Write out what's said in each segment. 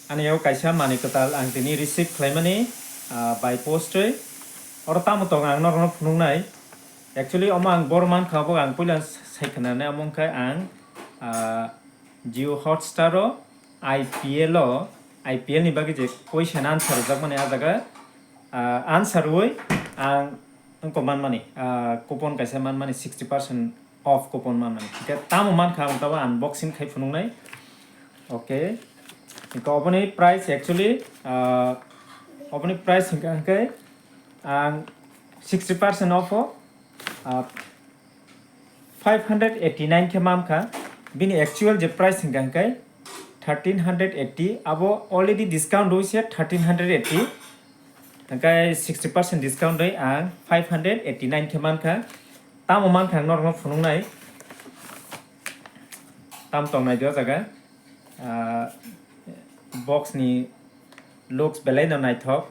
Ani yo kaisa mani ketal ang tini receive claimani by post or tamu tong ang nor phunung nai actually omang borman khabo ang pulan saikana ne among kai ang Jio hotstar IPL IPL ni bagi je question answer jak mane ajaga answer woi ang ko manmani coupon kaisa manmani 60% off coupon manmani ke tamu man kham tawa unboxing khai phunung nai okay company price actually company price hingkai ang 60% off 589 ke mam kha bini actual je price hingkai 1380 abo already discount hoise 1380 hingkai 60% discount doi ang 589 ke mam kha tam man khang nor phunung nai tam tong nai dio jaga box ni looks belai na naithok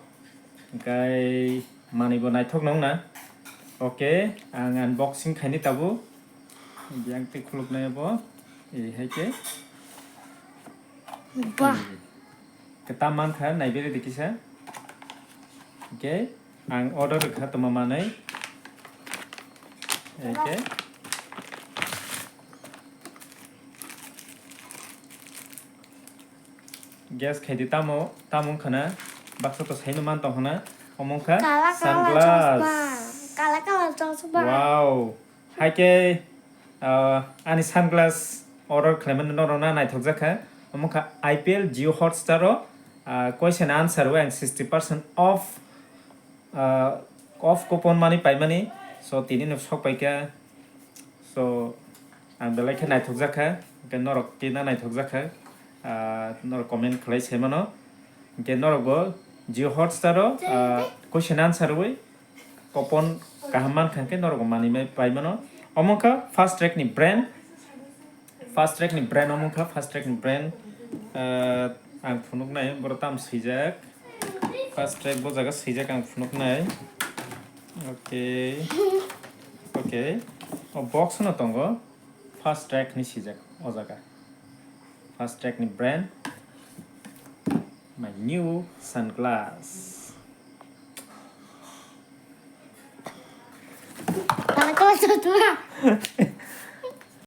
hingkai mani bo naithok nong na okay ang unboxing khaini tabu yang te khuluk na bo haike Bah. Kita man kha naibere dikisa okay ang order kha tama manai okay gas khai di tamo tamung khana baksa to saino man to hona omong kha sunglass Kala coba. wow haike ani sunglass order claimant no rona nai thok jakha omong kha IPL Jio hotstar question answer wa 60% off coupon money pai mani so tini no sok pai ka so ang belai kha nai thok jakha ke norok tina nai thok jakha nor comment khlai semano ke norok bo Jio hotstar question answer wai coupon kahaman khanke norok mani mai pai mano omongkha fast track ni brand omongkha fast track ni brand ang phunuk nai borotam sijak fast track bo jaga sijak ang phunuk nai okay o box no tongo fast track ni sijak o jaga fast track ni brand my new sunglass Kala coba.